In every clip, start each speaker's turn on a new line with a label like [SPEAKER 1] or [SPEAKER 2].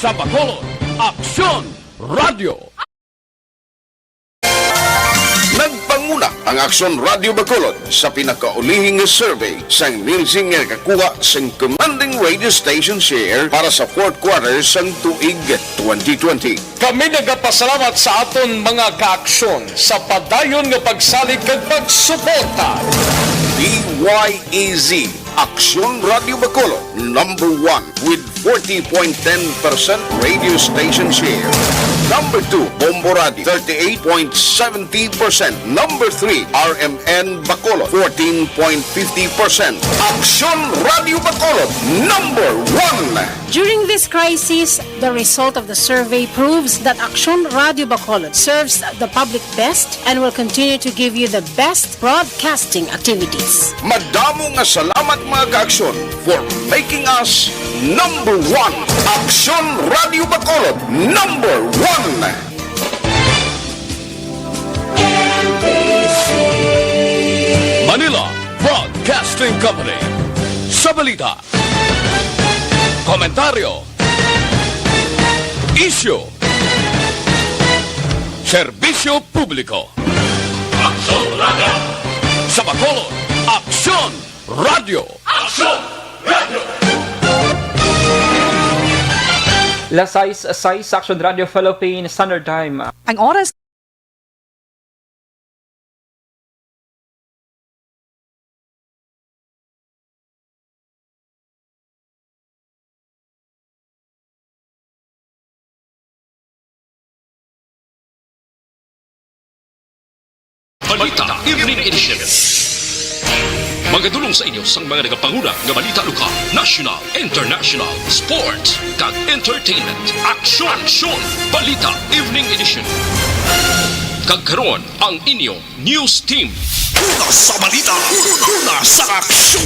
[SPEAKER 1] Sa Bacolod, Aksyon Radio.
[SPEAKER 2] Nagpanguna ang Aksyon Radio Bacolod sa pinakaulihing survey sa Nielsen nga kakuha sa commanding radio station share para sa fourth quarter sang tuig 2020.
[SPEAKER 3] Kami nagapasalamat sa aton mga kaaksyon sa padayon nga pagsalig kag pagsuporta.
[SPEAKER 2] DYEZ Aksyon Radio Bacolod number 1 with 40.10% radio station share. Number 2, Bombo Radio 38.70%. Number 3, RMN Bacolod 14.50%. Aksyon Radio Bacolod number 1.
[SPEAKER 4] During this crisis, the result of the survey proves that Aksyon Radio Bacolod serves the public best and will continue to give you the best broadcasting activities.
[SPEAKER 2] Madamo nga salamat mga kaaksyon for making us number 1. Aksyon Radio Bacolod number 1.
[SPEAKER 1] Manila Broadcasting Company. Sa balita, komentaryo, isyu, serbisyo publiko. Aksyon Radio. Sa Bacolod, Aksyon Radio. Aksyon Radio.
[SPEAKER 5] La 6 Action Radio Philippine Standard Time.
[SPEAKER 6] Ang oras
[SPEAKER 7] Balita Evening Edition. Magadulong sa inyo sang mga nagapanguna nga balita lokal, national, international, sports, kag entertainment. Aksyon! Balita Evening Edition. Kagkaroon ang inyong news team. Una sa balita, una sa aksyon.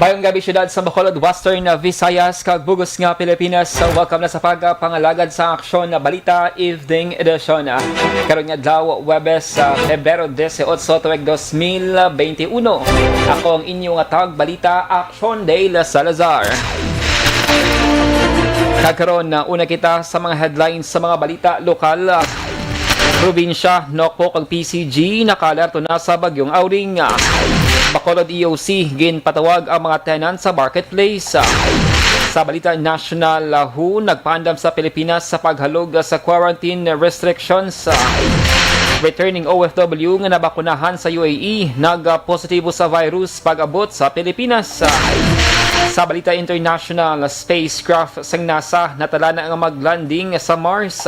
[SPEAKER 5] Bayong gabi syudad sa Bacolod, Western Visayas, kag bugos nga Pilipinas. Welcome na sa pagpangalagad sa Aksyon na Balita Evening Edition. Karon nga adlaw Huwebes sa Pebrero 18 tuig 2021. Ako ang inyong tag balita Aksyon Dale Salazar. Kagkaroon na una kita sa mga headlines sa mga balita lokal. Probinsya, Nokpo kag PCG nakalerto na sa bagyong Auring. Bacolod EOC ginpatawag ang mga tenant sa marketplace. Sa balita national, WHO nagpaandam sa Pilipinas sa paghalog sa quarantine restrictions. Returning OFW nga nabakunahan sa UAE nagpositibo sa virus pag-abot sa Pilipinas. Sa balita international, spacecraft sang NASA natala na ang maglanding sa Mars.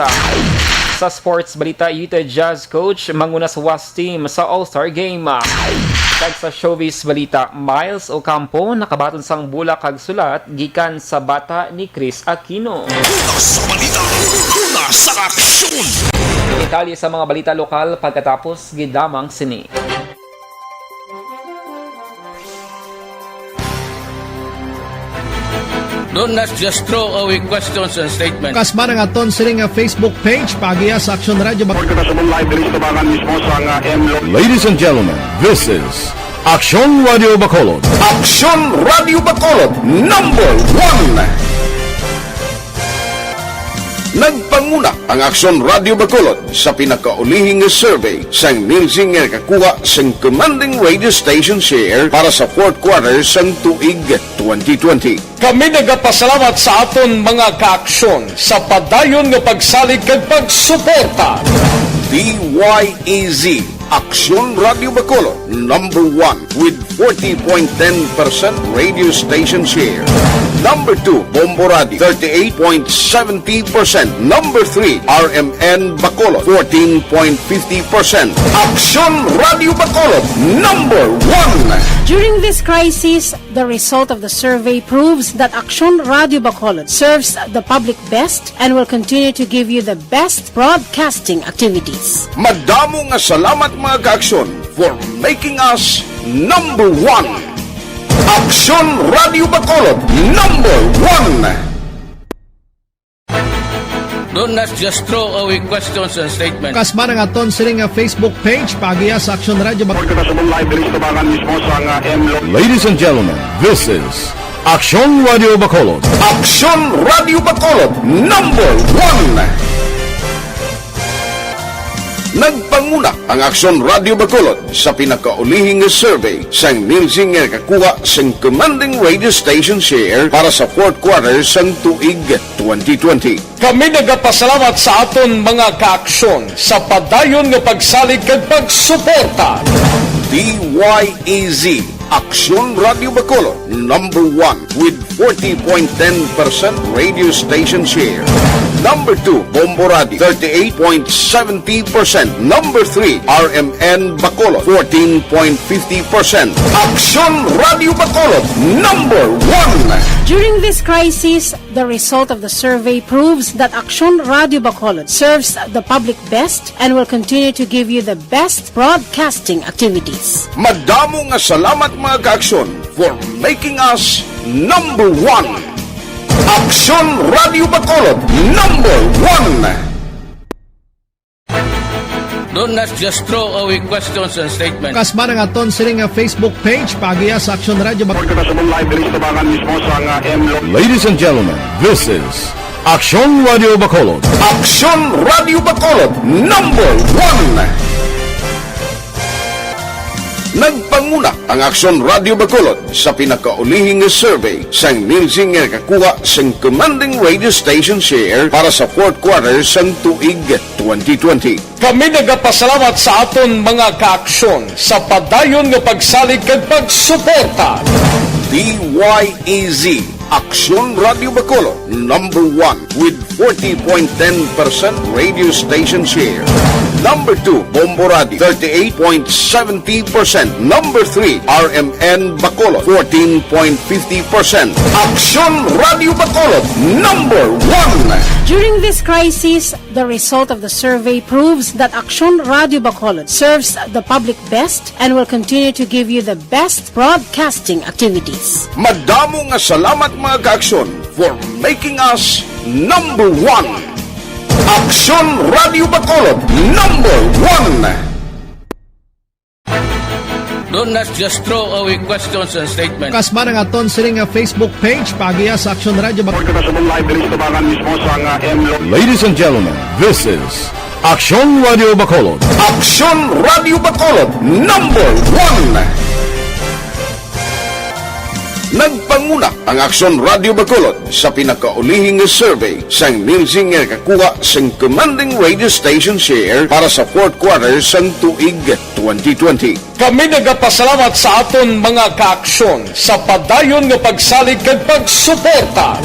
[SPEAKER 5] Sa sports balita, Utah Jazz coach manguna sa WAS team sa All-Star Game. Kag sa showbiz balita, Miles Ocampo nakabaton sang bulak kag sulat gikan sa bata ni Chris Aquino.
[SPEAKER 7] Una sa balita, una sa aksyon.
[SPEAKER 5] Detalye sa mga balita lokal pagkatapos gidamang sini.
[SPEAKER 8] Do not just throw away questions and statements.
[SPEAKER 9] Kasma ng aton siring nga Facebook page pagiya sa Aksyon Radio
[SPEAKER 1] Ladies and gentlemen, this is Aksyon Radio Bacolod.
[SPEAKER 2] Aksyon Radio Bacolod number 1. Nagpanguna ang Aksyon Radio Bacolod sa pinakaulihing survey sa Nielsen nga kakuha sa commanding radio station share para sa fourth quarter sang tuig 2020.
[SPEAKER 3] Kami nagapasalamat sa aton mga kaaksyon sa padayon nga pagsalig kag pagsuporta.
[SPEAKER 2] DYEZ Aksyon Radio Bacolod number 1 with 40.10% radio station share. Number 2, Bombo Radio 38.70%. Number 3, RMN Bacolod 14.50%. Aksyon Radio Bacolod number 1.
[SPEAKER 4] During this crisis, the result of the survey proves that Aksyon Radio Bacolod serves the public best and will continue to give you the best broadcasting activities.
[SPEAKER 2] Madamo nga salamat mga kaaksyon for making us number 1. Aksyon Radio Bacolod number 1.
[SPEAKER 8] Do not just throw away questions and statements.
[SPEAKER 9] Kasma ng aton siring nga Facebook page pagiya sa Aksyon Radio
[SPEAKER 1] Ladies and gentlemen, this is Aksyon Radio Bacolod.
[SPEAKER 2] Aksyon Radio Bacolod number 1. Nagpanguna ang Aksyon Radio Bacolod sa pinakaulihing survey sang Nilsing nga kakuha sang commanding radio station share para sa fourth quarter sang tuig 2020.
[SPEAKER 3] Kami nagapasalamat sa aton mga kaaksyon sa padayon nga pagsalig kag pagsuporta.
[SPEAKER 2] DYEZ Aksyon Radio Bacolod number 1 with 40.10% radio station share. Number 2, Bombo Radio, 38.70%. Number 3, RMN Bacolod, 14.50%. Aksyon Radio Bacolod, number 1.
[SPEAKER 4] During this crisis, the result of the survey proves that Aksyon Radio Bacolod serves the public best and will continue to give you the best broadcasting activities.
[SPEAKER 2] Madamo nga salamat mga kaaksyon for making us number 1. Aksyon Radio Bacolod, number 1.
[SPEAKER 8] Don't not just throw away questions and statements.
[SPEAKER 9] Kasma ng aton sining nga Facebook page pagiya sa Aksyon Radio Bacolod.
[SPEAKER 1] Ladies and gentlemen, this is Aksyon Radio Bacolod.
[SPEAKER 2] Aksyon Radio Bacolod, number 1. Nagpanguna ang Aksyon Radio Bacolod sa pinakaulihing survey sang Nilsing nga kakuha sang commanding radio station share para sa fourth quarter sang tuig 2020.
[SPEAKER 3] Kami nagapasalamat sa aton mga kaaksyon sa padayon nga pagsalig kag pagsuporta.
[SPEAKER 2] DYEZ Aksyon Radio Bacolod number 1 with 40.10% radio station share. Number 2, Bombo Radio, 38.70%. Number 3, RMN Bacolod, 14.50%. Aksyon Radio Bacolod, number 1.
[SPEAKER 4] During this crisis, the result of the survey proves that Aksyon Radio Bacolod serves the public best and will continue to give you the best broadcasting activities.
[SPEAKER 2] Madamo nga salamat mga kaaksyon for making us number 1. Aksyon Radio Bacolod, number 1.
[SPEAKER 8] Don't not just throw away questions and statements.
[SPEAKER 9] Kasma ng aton sining nga Facebook page pagiya sa Aksyon Radio Bacolod.
[SPEAKER 1] Ladies and gentlemen, this is Aksyon Radio Bacolod.
[SPEAKER 2] Aksyon Radio Bacolod, number 1. Nagpanguna ang Aksyon Radio Bacolod sa pinakaulihing survey sang Nilsing nga kakuha sang commanding radio station share para sa fourth quarter sang tuig 2020.
[SPEAKER 3] Kami nagapasalamat sa aton mga kaaksyon sa padayon nga pagsalig kag pagsuporta.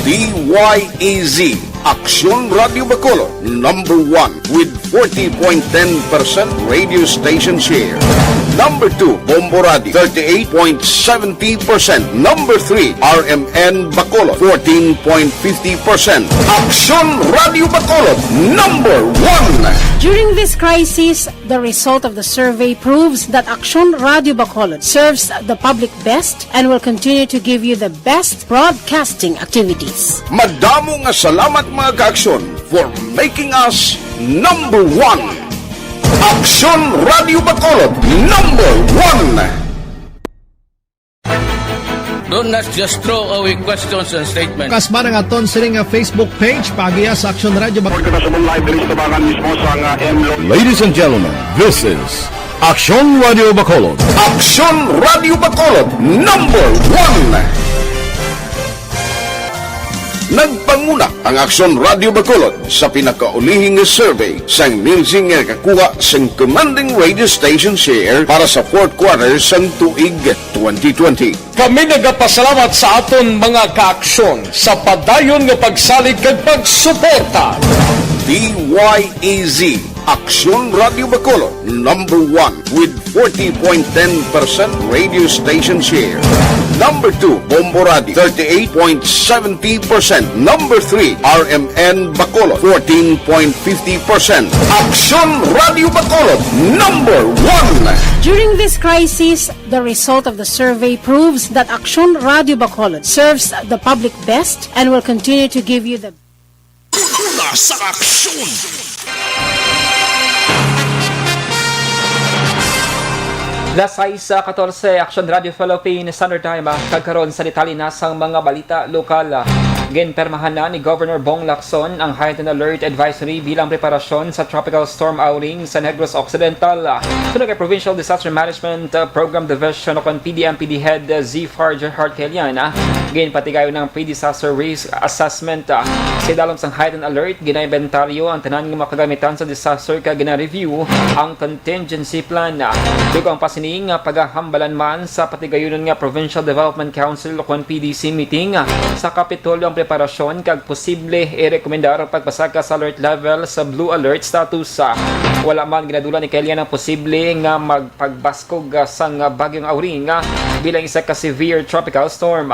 [SPEAKER 2] DYEZ Aksyon Radio Bacolod number 1 with 40.10% radio station share. Number 2, Bombo Radio, 38.70%. Number 3, RMN Bacolod, 14.50%. Aksyon Radio Bacolod, number 1.
[SPEAKER 4] During this crisis, the result of the survey proves that Aksyon Radio Bacolod serves the public best and will continue to give you the best broadcasting activities.
[SPEAKER 2] Madamo nga salamat mga kaaksyon for making us number 1. Aksyon Radio Bacolod, number 1.
[SPEAKER 8] Don't not just throw away questions and statements.
[SPEAKER 9] Kasma ng aton sining nga Facebook page pagiya sa Aksyon Radio Bacolod.
[SPEAKER 1] Ladies and gentlemen, this is Aksyon Radio Bacolod.
[SPEAKER 2] Aksyon Radio Bacolod, number 1. Nagpanguna ang Aksyon Radio Bacolod sa pinakaulihing survey sang Nilsing nga kakuha sang commanding radio station share para sa fourth quarter sang tuig 2020.
[SPEAKER 3] Kami nagapasalamat sa aton mga kaaksyon sa padayon nga pagsalig kag pagsuporta.
[SPEAKER 2] DYEZ Aksyon Radio Bacolod number 1 with 40.10% radio station share. Number 2, Bombo Radio, 38.70%. Number 3, RMN Bacolod, 14.50%. Aksyon Radio Bacolod, number 1.
[SPEAKER 4] During this crisis, the result of the survey proves that Aksyon Radio Bacolod serves the public best and will continue to give you the
[SPEAKER 7] Sa aksyon!
[SPEAKER 5] Lasay sa 14 Action Radio Philippines Standard Time kagkaroon sa nitalinasang mga balita lokal. Ginpermahan na ni Governor Bong Lacson ang heightened alert advisory bilang preparasyon sa tropical storm Auring sa Negros Occidental. Sunod kay Provincial Disaster Management Program Division o PDMPD Head Zfar Gerhard Kelian. Ginpatigayon ng pre-disaster risk assessment. Sa dalom sang heightened alert, ginaibentaryo ang tanan ng mga kagamitan sa disaster kag gina-review ang contingency plan. Dugang pasining paghahambalan man sa patigayonon nga Provincial Development Council o PDC meeting sa Kapitolyo ang preparasyon kag posible i-rekomendar ang pagpasaka sa alert level sa blue alert status. Wala man ginadula ni Kelian ang posible nga magpagbaskog sang bagyong Auring bilang isa ka severe tropical storm.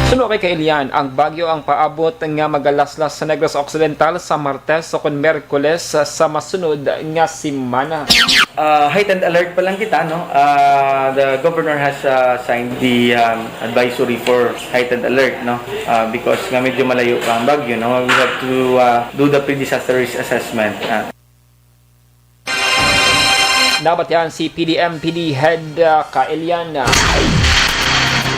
[SPEAKER 5] Sunod kay Kelian, ang bagyo ang paabot nga magalaslas sa Negros Occidental sa Martes o Merkules sa masunod nga simana.
[SPEAKER 6] Heightened alert pa lang kita, no? The governor has signed the advisory for heightened alert, no? Because nga medyo malayo pa ang bagyo, no? We have to do the pre-disaster risk assessment.
[SPEAKER 5] Nabatyan si PDMPD Head Kaelian.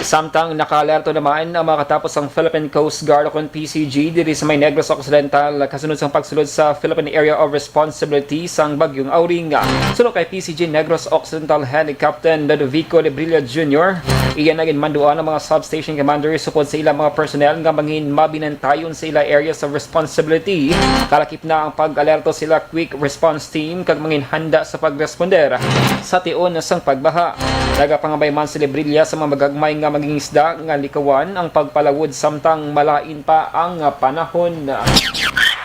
[SPEAKER 5] Samtang naka-alerto naman ang makatapos ang Philippine Coast Guard o PCG diri sa may Negros Occidental kasunod sa pagsulod sa Philippine Area of Responsibility sang bagyong Auring. Sunod kay PCG Negros Occidental Head Captain Ludovico Lebrilla Jr. Iyan na ginmanduan ang mga substation commanders supod sa ilang mga personnel nga mangin mabinantayon sa ilang areas of responsibility. Kalakip na ang pag-alerto sila quick response team kag mangin handa sa pagresponder sa tion sang pagbaha. Nagapangabay man si Lebrilla sa mga magagmay nga maging isda nga likawan ang pagpalawod samtang malain pa ang panahon.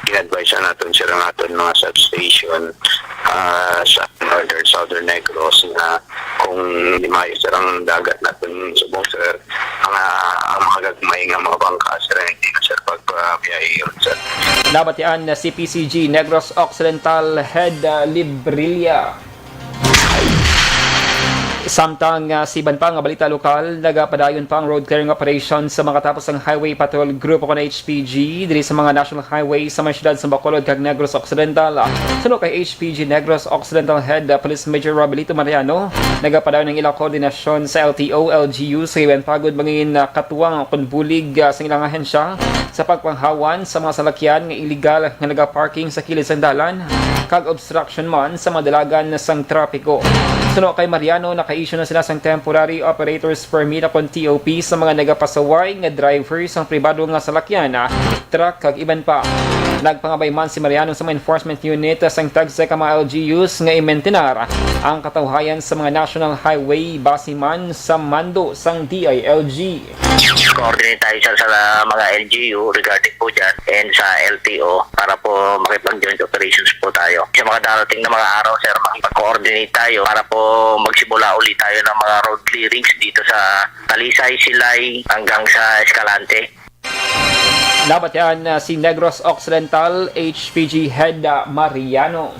[SPEAKER 10] In-advise natin sila natin mga substation sa northern, southern Negros na kung hindi maayos ang dagat natin subong sir, ang magagmay nga mga bangka sir, hindi na sir pagbiyahe yun sir.
[SPEAKER 5] Nabatian na si PCG Negros Occidental Head Lebrilla. Samtang si Banpang nga balita lokal, nagapadayon pa ang road clearing operation sa mga tapos ang Highway Patrol Group o HPG diri sa mga national highway sa mga syudad sa Bacolod kag Negros Occidental. Sunod kay HPG Negros Occidental Head Police Major Robilito Mariano, nagapadayon ng ilang koordinasyon sa LTO, LGU sa iwan pagod mangin katuwang kunbulig sa ilang ahensya sa pagpanghawan sa mga salakyan nga illegal nga nagaparking sa kilid sang dalan kag obstruction man sa madalagan sang trapiko. Sunod kay Mariano, naka-issue na sila sang temporary operators permit upon TOP sa mga nagapasaway nga drivers ang pribado nga salakyan, truck kag iban pa. Nagpangabay man si Mariano sa mga enforcement unit sang tagsa ka mga LGUs nga i-maintenar ang katawhayan sa mga national highway base man sa mando sang DILG.
[SPEAKER 10] Coordinate tayo sa mga LGU regarding po dyan and sa LTO para po makipag-joint operations po tayo. Sa mga darating na mga araw, sir, makipag-coordinate tayo para po magsimula ulit tayo ng mga road clearings dito sa Talisay, Silay hanggang sa Escalante.
[SPEAKER 5] Nabatyan si Negros Occidental HPG Head Mariano.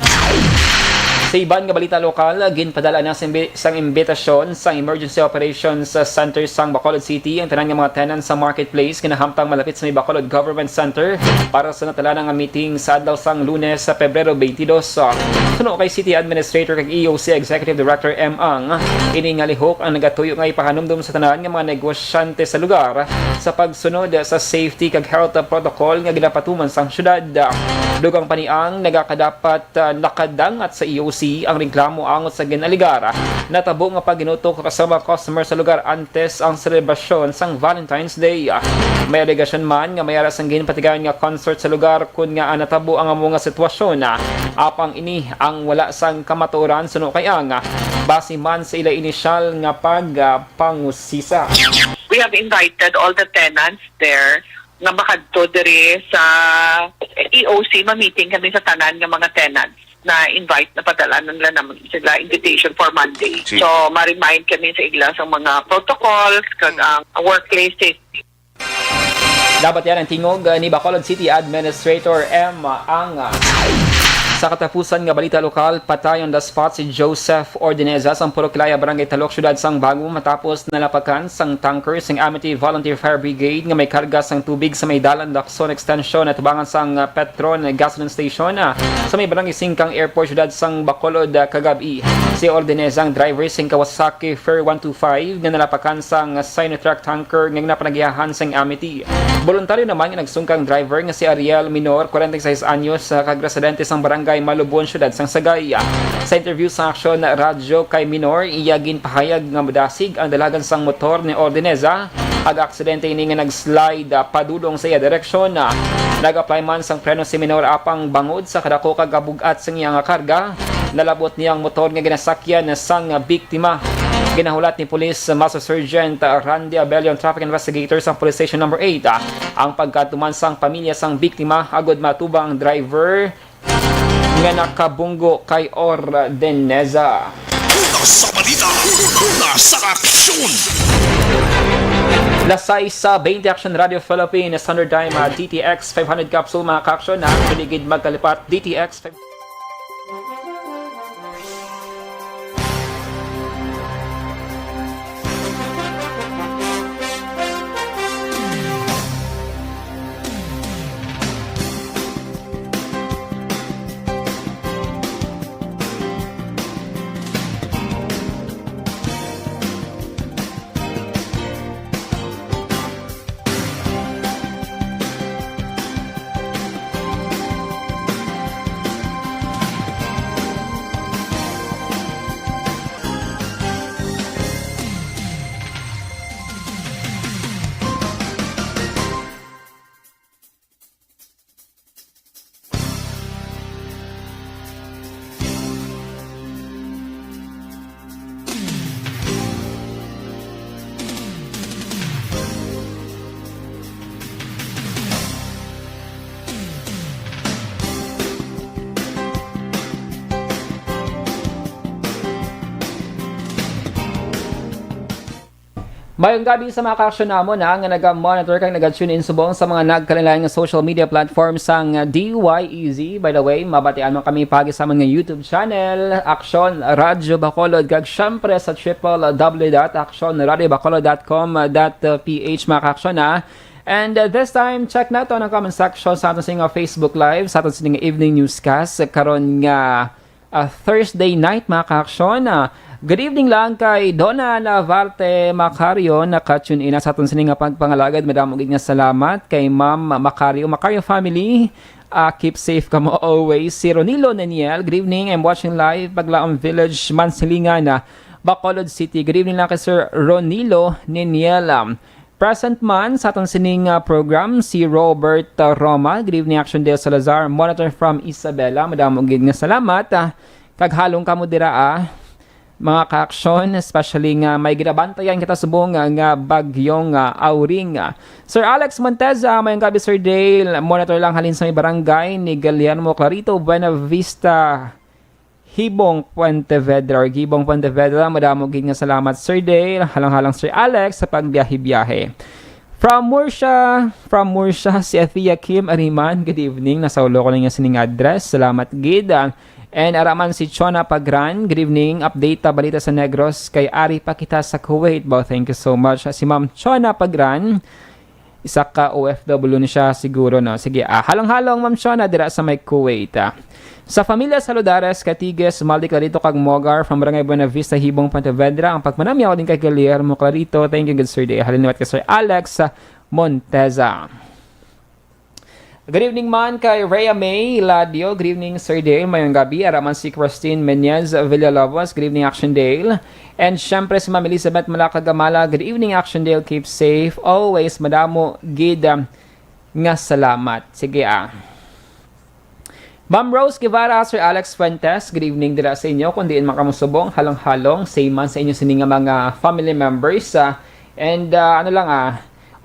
[SPEAKER 5] Sa iban nga balita lokal, ginpadala na sang imbitasyon sa Emergency Operations Center sang Bacolod City ang tanan nga mga tenants sa marketplace kinahamtang malapit sa may Bacolod Government Center para sa natalanang meeting sa adlaw sang Lunes sa Pebrero 22. Sunod kay City Administrator kag EOC Executive Director M. Ang, iningalihok ang nagatuyo nga ipahanumdum sa tanan nga mga negosyante sa lugar sa pagsunod sa safety kag health protocol nga ginapatuman sang syudad. Dugang paniang nagakadapat nakadangat sa EOC ang reklamo angot sa ginaligara natabo nga paginutok kasama customer sa lugar antes ang selebrasyon sang Valentine's Day. May alegasyon man nga mayara sang ginpatigayon nga concert sa lugar kun nga natabo ang mga sitwasyon apang ini ang wala sang kamatuoran suno kay ang base man sa ila inisyal nga pagpangusisa.
[SPEAKER 11] We have invited all the tenants there nga makadto diri sa EOC, ma-meeting kami sa tanan ng mga tenants na invite na padala nila naman sila invitation for Monday. So, ma-remind kami sa igla sa mga protocols kag ang workplace safety.
[SPEAKER 5] Dapat yan ang tingog ni Bacolod City Administrator M. Ang. Sa katapusan nga balita lokal, patay on the spot si Joseph Ordineza sa Puroclaya, Barangay Talok, Syudad sang Bago matapos nalapakan sang tanker sang Amity Volunteer Fire Brigade nga may karga sang tubig sa may dalan Lacson Extension at tubangan sang Petron Gasoline Station sa may Barangay Singkang Airport, Syudad sang Bacolod kagabi. Si Ordineza ang driver sing Kawasaki Fair 125 nga nalapakan sang Sinotrack tanker nga napanagiyahan sang Amity. Voluntaryo naman nga nagsungkang driver nga si Ariel Minor, 46 anyos, kag residente sang Barangay Malubon, Syudad sang Sagay. Sa interview sa Aksyon Radyo kay Minor, iyagin pahayag nga madasig ang dalagan sang motor ni Ordineza. Ag aksidente ini nga nag-slide padulong sa iya direksyon. Nag-apply man sang preno si Minor apang bangod sa kadako kag kabugat sang iyang karga. Nalabot niyang motor nga ginasakyan sang biktima. Ginahulat ni Police Master Sergeant Randy Abelion, Traffic Investigator sa Police Station No. 8 ang pagkatuman sang pamilya sang biktima agod matubang ang driver nga nakabunggo kay Ordineza.
[SPEAKER 7] Sa balita, nasa aksyon!
[SPEAKER 5] Lasay sa 20 Action Radio Philippines Standard Time DTX 500 capsule mga ka-aksyon na piligid magkalipat DTX 500. Mayong gabi sa mga ka-aksyon namon nga nag-monitor kang nag-tune in subong sa mga nagkalilayan nga social media platforms sang DYEZ. By the way, mabatian mo kami pagi sa mga YouTube channel, Aksyon Radyo Bacolod, kag syempre sa www.actionradiobacolod.com.ph mga ka-aksyon And this time, check na to ang comment section sa ating Facebook Live, sa ating evening newscast, karon nga Thursday night mga ka-aksyon. Good evening lang kay Donna Navarte Macario, naka-tune in sa aton sining nga pagpangalagad. Madamo gid nga salamat kay Ma'am Macario family. Keep safe kamo always. Si Ronilo Neniel, good evening. I'm watching live Paglaom Village, Mansilingan, Bacolod City. Good evening lang kay Sir Ronilo Neniel. Present man sa aton sining program si Robert Roma. Good evening Action Dale Salazar, monitor from Isabela. Madamo gid nga salamat. Kag halong kamo dira mga ka-aksyon, especially nga may ginabantayan kita subong nga bagyong Auring. Sir Alex Monteza, mayong gabi Sir Dale, monitor lang halin sa may barangay ni Guillermo Clarito, Buena Vista, Hibong Puentevedra or Gibong Puentevedra. Madamo gid nga salamat Sir Dale, halang-halang Sir Alex sa pagbiyahe-biyahe. From Murcia, si Athea Kim Ariman, good evening. Nasa ulo ko lang yung sining address. Salamat gid. And araman si Chona Pagran, good evening. Update balita sa Negros kay Ari Pakita sa Kuwait. Thank you so much. Si Ma'am Chona Pagran, isa ka OFW na siya siguro. No? Sige, halang-halong Ma'am Chona dira sa may Kuwait. Sa Familia Saludares, Katiges, Maldi Clarito kag Mogar from Barangay Buena Vista, Hibong Pontevedra. Ang pagmanami ako din kay Guillermo Clarito. Thank you, good Sir Day. Haliniwat kay Sir Alex Monteza. Good evening man kay Rhea May Ladio. Good evening Sir Dale. Mayong gabi. Araman si Christine Menez Villalobos. Good evening Action Dale. And syempre si Ma'am Elizabeth Malakagamala. Good evening Action Dale. Keep safe. Always madamo gid nga salamat. Sige Ma'am Rose Guevara, Sir Alex Fuentes. Good evening dira sa inyo. Kung diin makamusubong, halong-halong. Same man sa inyo sininga mga family members.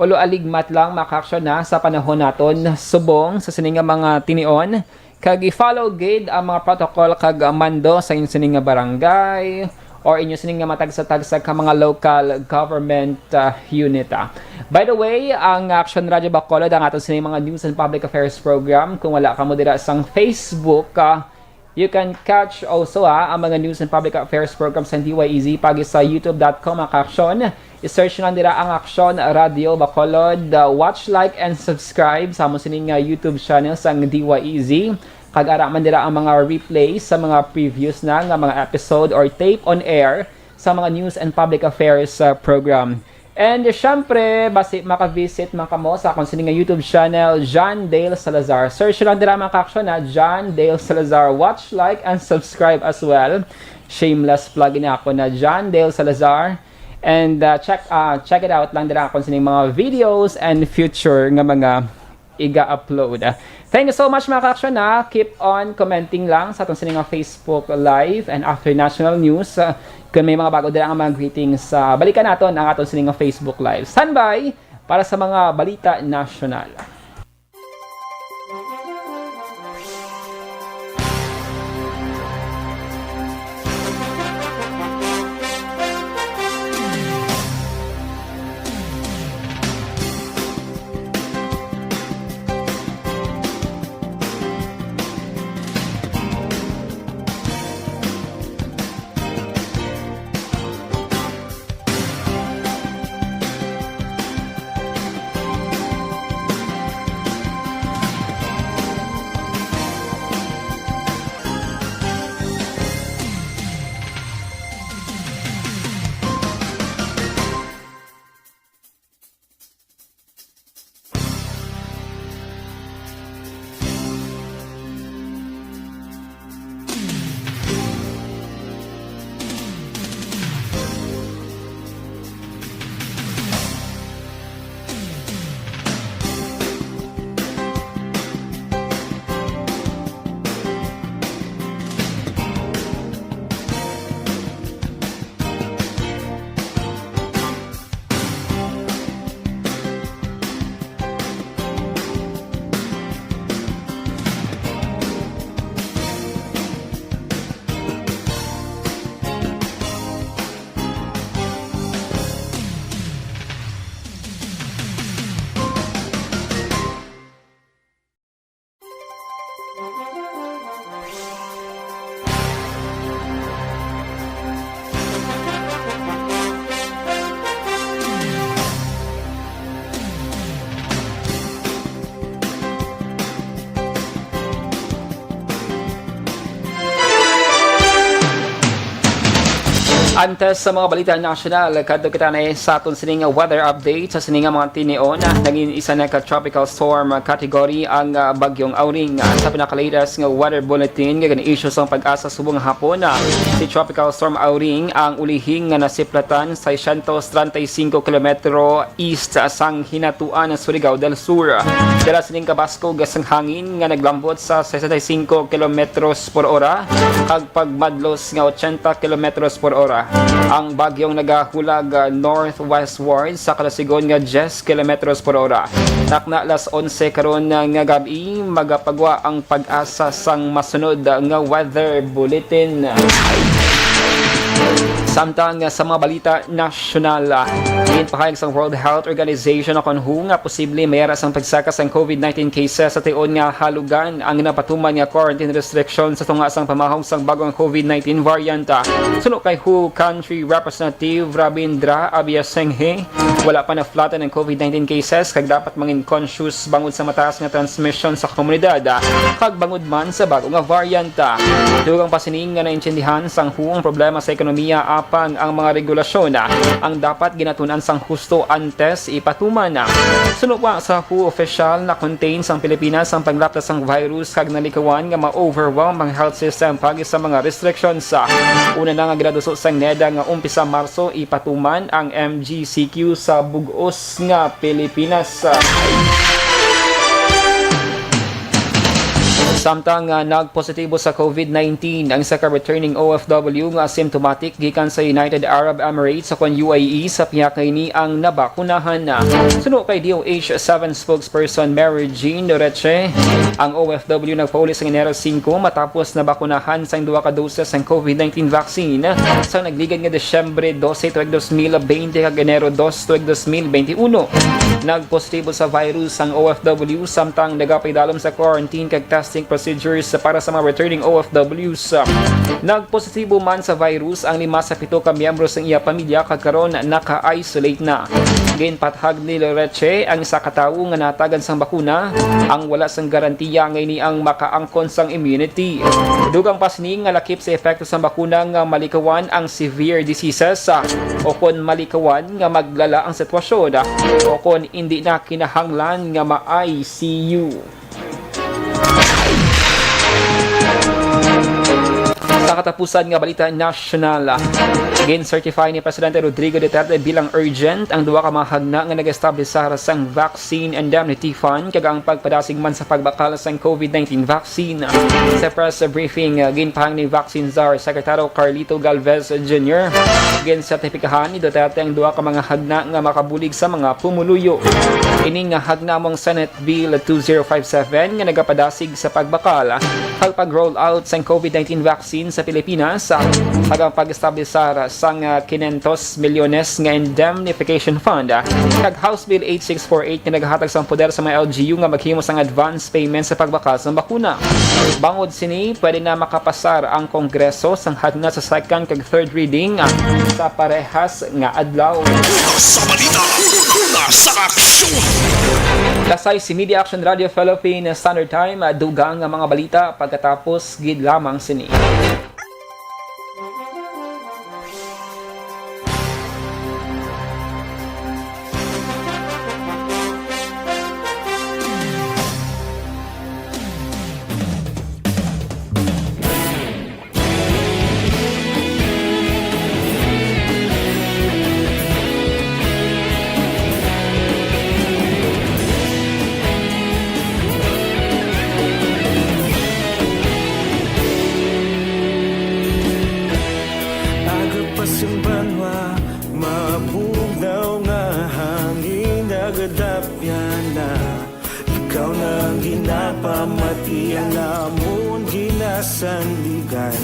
[SPEAKER 5] Ulo aligmat lang maka-aksyon na sa panahon naton subong sa sininga mga tinion kag i-follow gid ang mga protocol kag mando sa inyong sininga barangay or inyong sininga matagsa-tagsa ka mga local government unit. By the way, ang Action Radio Bacolod ang aton sining mga news and public affairs program. Kung wala ka mo dira sang Facebook You can catch also ang mga news and public affairs programs ng DYEZ pagi sa youtube.com ang Aksyon. I-search lang nila ang Aksyon Radio Bacolod. Watch, like, and subscribe sa among sining YouTube channel sa DYEZ. Kag-ara man nila ang mga replay sa mga previews na nga mga episode or tape on air sa mga news and public affairs program. And syempre, basi maka-visit man kamo sa akong sining YouTube channel, John Dale Salazar. Search lang dira mga Kaaksyon John Dale Salazar. Watch, like, and subscribe as well. Shameless plug na ako na John Dale Salazar. And check it out lang dira akong sining mga videos and future nga mga iga-upload. Thank you so much mga Kaaksyon Keep on commenting lang sa atong sining Facebook Live and after national news. Kung may mga bago din ang mga greetings, balikan natin ang atong sining Facebook Live. Standby para sa mga balita nasyonal. Antes sa mga balita nasyonal, kadto kita na sa aton sining weather update sa sining mga tinion. Naging isa na ka-tropical storm category ang bagyong Auring. Sa pinaka-latest nga weather bulletin, nga issue sa pag-asa subong hapon. Si Tropical Storm Auring ang ulihing nga nasiplatan sa 135 km east sang hinatuan ng Surigao del Sur. Dala sining kabasko gasang hangin nga naglambot sa 65 km per ora kag pagmadlos nga 80 km per ora. Ang bagyong nagahulag northwestward sa kalasigon nga 10 km per ora. Nakna alas 11 karon nga gabi magapagwa ang pag-asa sang masunod nga weather bulletin. Samtang sa mga balita nasyonal, ginpahayag sa World Health Organization na nga posible mayara sang pagsaka sang COVID-19 cases sa tion nga halugan ang napatuman nga quarantine restriction sa tunga sang pamahong sang bagong COVID-19 variant. Suno kay WHO Country Representative Rabindra Abiyasenghe, wala pa na flatten ang COVID-19 cases kag dapat mangin conscious bangod sa mataas nga transmission sa komunidad kag bangod man sa bagong nga variant. Dugang pasining nga naintindihan sang WHO ang problema sa ekonomiya apang ang mga regulasyon ang dapat ginatunan sang husto antes ipatuman. Sunod pa sa WHO official na contain sang Pilipinas ang paglaptas sang virus kag nalikawan nga ma-overwhelm ang health system pagi sa mga restrictions. Una na nga graduso sang NEDA nga umpisa Marso ipatuman ang MGCQ sa bug-os nga Pilipinas. Samtang nagpositibo sa COVID-19 ang isa ka returning OFW nga asymptomatic gikan sa United Arab Emirates sa UAE sa pihakay ni ang nabakunahan. Suno kay DOH 7 spokesperson Mary Jean Doreche, ang OFW nagpauli sa Enero 5 matapos nabakunahan sa 2 ka doses ng COVID-19 vaccine sa nagligad nga Desyembre 12 tuig 2020 kag Enero 2 tuig 2021. Nagpositibo sa virus ang OFW samtang nagapay dalom sa quarantine kag testing procedures para sa mga returning OFWs. Nagpositibo man sa virus ang 5 sa 7 ka miyembro sa iya pamilya kagkaron naka-isolate na. Ginpathag ni Loreche ang isa ka tawo nga natagan sang bakuna ang wala sang garantiya ngay ni ang makaangkon sang immunity. Dugang pasning nga lakip sa epekto sang bakuna nga malikawan ang severe diseases o kon malikawan nga maglala ang sitwasyon o kon hindi na kinahanglan nga ma-ICU. Sa katapusan nga balita nasyonal, gin-certify ni Presidente Rodrigo Duterte bilang urgent ang duwa ka mga hagna nga nag-establish sa harasang Vaccine Indemnity Fund kag ang pagpadasig man sa pagbakal sa COVID-19 vaccine. Sa press briefing, ginpahang ni Vaccine Czar Secretary Carlito Galvez Jr. Gin-sertipikahan ni Duterte ang duwa ka mga hagna nga makabulig sa mga pumuluyo. Ining nga hagna mong Senate Bill 2057 nga nagapadasig sa pagbakal kag pag-roll out sa COVID-19 vaccine sa Pilipinas hanggang pag-establish sang 500 milyones nga indemnification fund kag House Bill 8648 nga naghatag sang poder sa mga LGU nga maghimo sang advance payment sa pagbakal sa bakuna. Bangod sini, pwede na makapasar ang Kongreso sang hagna sa second kag third reading sa parehas nga adlaw.
[SPEAKER 7] Sa balita, sa aksyon!
[SPEAKER 5] Lasay si Media Action Radio Philippine Standard Time, dugang nga mga balita pagkatapos gid lamang sini.
[SPEAKER 12] Ikaw nang ginapamati ang amon ginasandigan.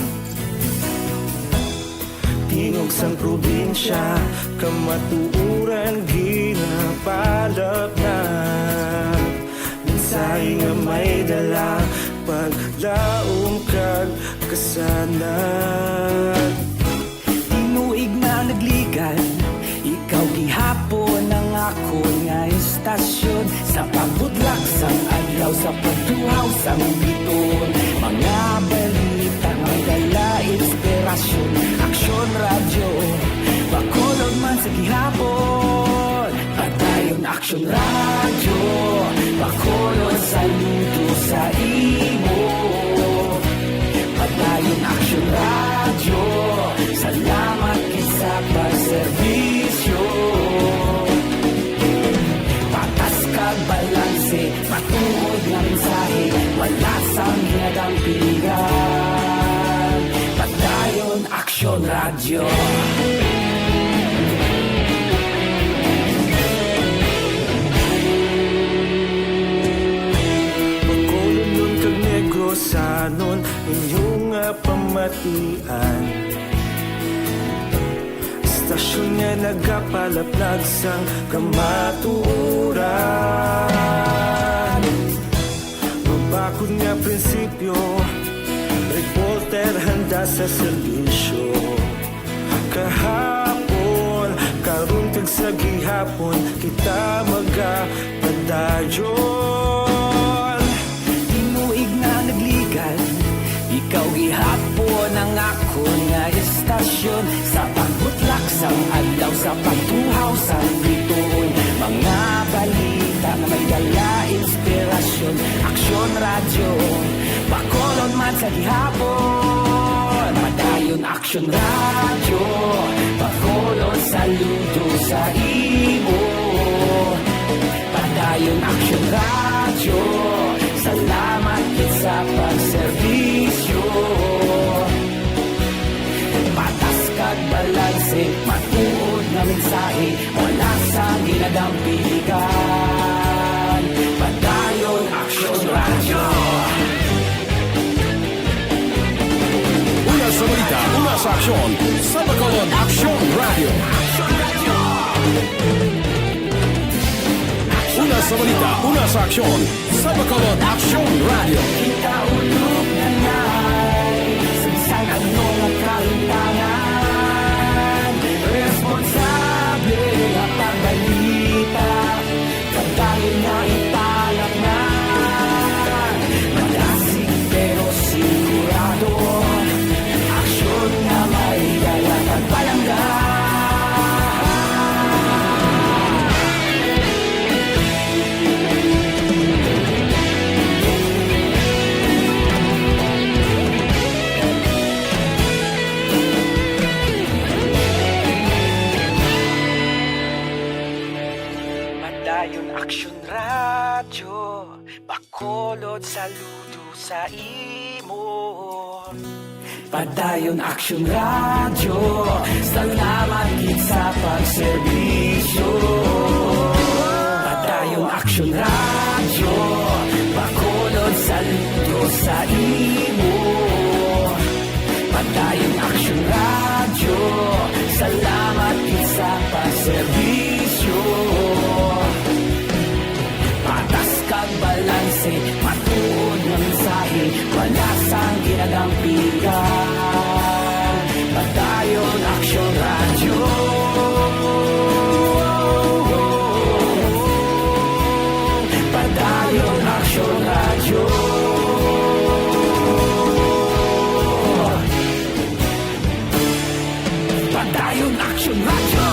[SPEAKER 12] Tingog sang probinsya, kamatuuran ginapalap na. Minsay nga may dala, paglaong kag kasanan.
[SPEAKER 13] Tinuig na nagligan, ikaw gihapon ang ako nga istasyon. Sa pagbutlak sang adlaw, sa pagtuhaw sang biton. Mga balita may dala inspirasyon. Aksyon radyo, bakolog man sa gihapon. Padayon Aksyon radyo, bakolog saludo sa imo. Padayon Aksyon radyo, salamat kisa pagserbisyo. Patas kag balanse, matuod nga mensahe, wala sang hinagang pilihan. Padayon Aksyon radyo.
[SPEAKER 12] Bakolog nun kag Negrosanon, inyong pamatian. Istasyon nga nagapalaplag sang kamatuuran. Mabakod nga prinsipyo, reporter handa sa serbisyo. Kahapon, karun kag sa gihapon, kita magapadayon.
[SPEAKER 13] Tinuig na nagligan, ikaw gihapon ang ako nga istasyon. Sa pagbutlak sang adlaw, sa pagtuhaw sang biton. Mga balita na may dala inspirasyon. Aksyon radyo, bakolon man sa gihapon. Padayon Aksyon radyo, bakolon saludo sa imo. Padayon Aksyon radyo, salamat sa pagserbisyo. Patas kag balanse, matuod na mensahe, wala sa ginagang piligan. Padayon Aksyon radyo.
[SPEAKER 1] Una sa balita, una sa aksyon, sa Bacolod Aksyon Radio. Una sa balita, una sa aksyon, sa Bacolod Action Radio.
[SPEAKER 13] Ikaulog na na'y saysay anong nagkaintangan. Responsable at pagbalita, kagaya na italak na. Malasig pero sigurado, aksyon na may dala at palangga.
[SPEAKER 12] Padayon Aksyon Radyo, Bacolod saludo sa imo.
[SPEAKER 13] Padayon Aksyon Radyo, salamat gid sa pagserbisyo. Padayon Aksyon Radyo, Bacolod saludo sa imo. Padayon Aksyon Radyo, salamat gid sa pagserbisyo. Patas kag balanse, matuod ng mensahe, wala sang ginadampigan. Padayon Aksyon Radyo. Padayon Aksyon Radyo. Padayon Aksyon Radyo.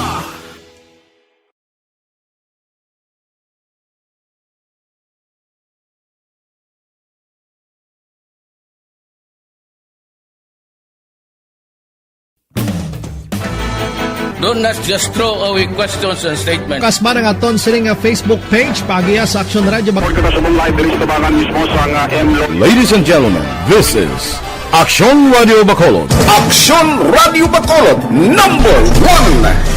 [SPEAKER 8] Do not just throw away questions and statements.
[SPEAKER 9] Kasma ng aton sining nga Facebook page pagiya sa Action Radio
[SPEAKER 1] Ladies and gentlemen, this is Action Radio Bacolod.
[SPEAKER 2] Aksyon Radio Bacolod number 1.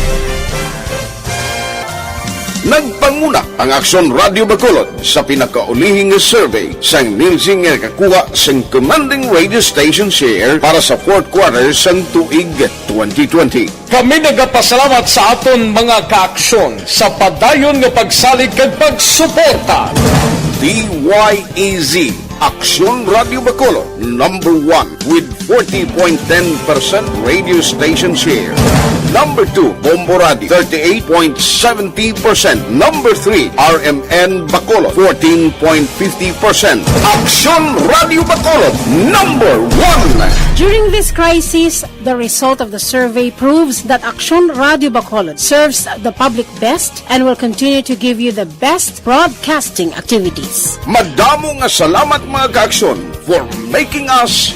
[SPEAKER 2] Nagpanguna ang Aksyon Radio Bacolod sa pinakaulihing survey sa Nilsing nga kakuha sa commanding radio station share para sa fourth quarter sa tuig 2020.
[SPEAKER 3] Kami nagapasalamat sa aton mga kaaksyon sa padayon nga pagsalig kag pagsuporta.
[SPEAKER 2] DYEZ Aksyon Radio Bacolod number 1 with 40.10% radio station share. Number 2, Bombo Radio 38.70%. Number 3, RMN Bacolod 14.50%. Aksyon Radio Bacolod number 1.
[SPEAKER 4] During this crisis, the result of the survey proves that Aksyon Radio Bacolod serves the public best and will continue to give you the best broadcasting activities.
[SPEAKER 2] Madamo nga salamat mga kaaksyon for making us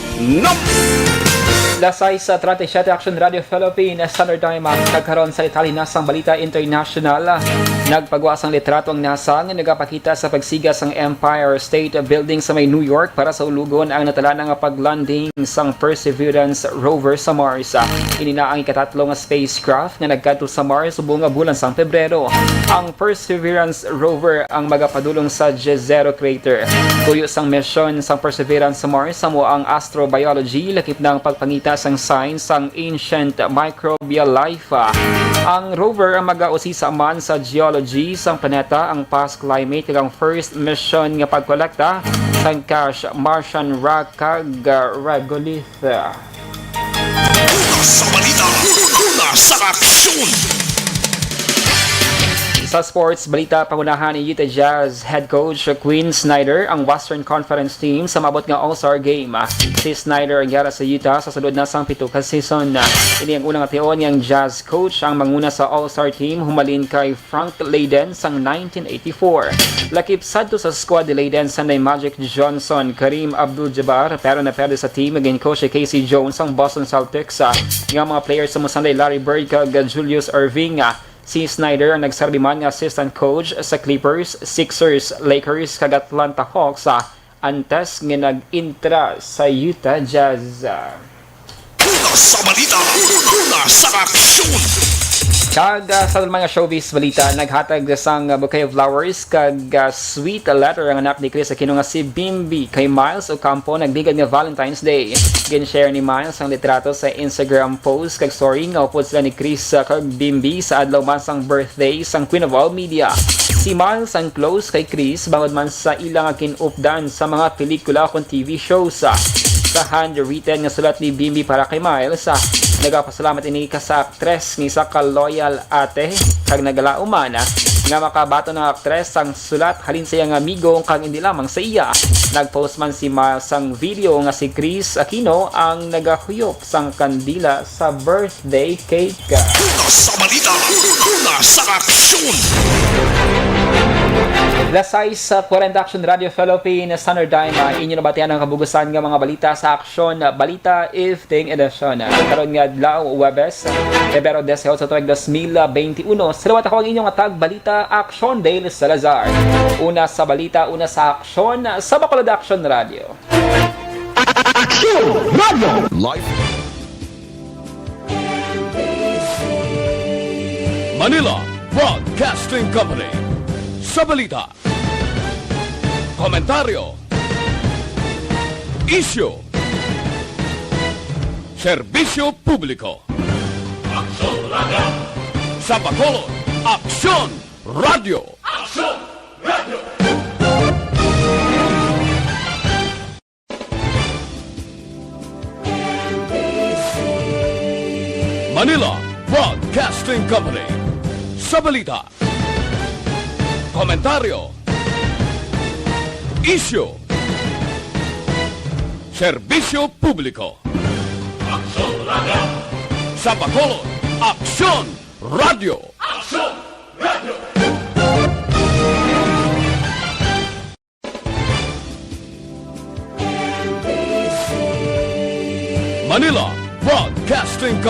[SPEAKER 5] Lasay sa 37 Action Radio Philippines Standard Time nagkaroon sa Italy nasang balita international. Nagpagawas ang litrato ang NASA nga nagapakita sa pagsiga sang Empire State Building sa may New York para sa ulugon ang natala nga paglanding sang Perseverance rover sa Mars. Inina ang ikatatlo nga spacecraft nga nagkadto sa Mars subong nga bulan sang Pebrero. Ang Perseverance rover ang magapadulong sa Jezero crater. Tuyo sang mission sang Perseverance sa Mars samo ang astrobiology lakip na ang pagpangita sang signs sang ancient microbial life. Ang rover ang mag-ausisa man sa geology sang planeta, ang past climate kag ang first mission nga pagkolekta sang cache Martian rock kag regolith.
[SPEAKER 7] Sa balita, una sa aksyon.
[SPEAKER 5] Sa sports balita, pangunahan ni Utah Jazz head coach Quinn Snyder ang Western Conference team sa mabot nga All-Star game. Si Snyder ang yara sa Utah sa sulod na sang 7 ka season. Ini ang unang ation niyang Jazz coach ang manguna sa All-Star team humalin kay Frank Layden sang 1984. Lakip sadto sa squad ni Layden sa Magic Johnson, Kareem Abdul-Jabbar pero naperde sa team again coach Casey Jones ang Boston Celtics. Nga mga players sa Sunday Larry Bird kag Julius Erving. Si Snyder ang nagsardiman nga assistant coach sa Clippers, Sixers, Lakers kag Atlanta Hawks antes nga nag-intra sa Utah Jazz.
[SPEAKER 7] Una sa balita, una sa aksyon.
[SPEAKER 5] Kag sa mga showbiz balita, naghatag sang bouquet of flowers kag sweet letter ang anak ni Chris Aquino nga si Bimbi kay Miles Ocampo nagdigad nga Valentine's Day. Gin-share ni Miles ang litrato sa Instagram post kag story nga upod sila ni Chris kag Bimbi sa adlaw man sang birthday sang Queen of All Media. Si Miles ang close kay Chris bangod man sa ilang kinupdan sa mga pelikula kung TV shows. Sa handwritten nga sulat ni Bimbi para kay Miles, nagapasalamat ini ka sa aktres ni sa ka-loyal ate kag nagalauman nga makabato ng aktres ang sulat halin sa iyang amigo kag hindi lamang sa iya. Nagpost man si Miles ang video nga si Chris Aquino ang nagahuyop sang kandila sa birthday cake.
[SPEAKER 7] Sa balita, sa aksyon!
[SPEAKER 5] Lasay sa 40 Action Radio Philippines Standard Time, inyo nabatian ang kabugusan ng mga balita sa Aksyon Balita Evening Edition. Karon nga adlaw Huwebes, Pebrero 18 sa tuig 2021. Salawat ako ang inyong atag balita Aksyon Dale Salazar. Una sa balita, una sa aksyon sa Bacolod Action Radio.
[SPEAKER 1] Action Radio Live
[SPEAKER 7] Manila Broadcasting Company. Sa balita, komentaryo, issue, serbisyo publiko. Aksyon Radio! Sa Bacolod, Aksyon Radio! Aksyon Radio! Manila Broadcasting Company. Sa balita, komentaryo, issue, serbisyo publiko. Aksyon Radio! Sa Bacolod, Aksyon Radio! Aksyon Radio! Manila Broadcasting Company.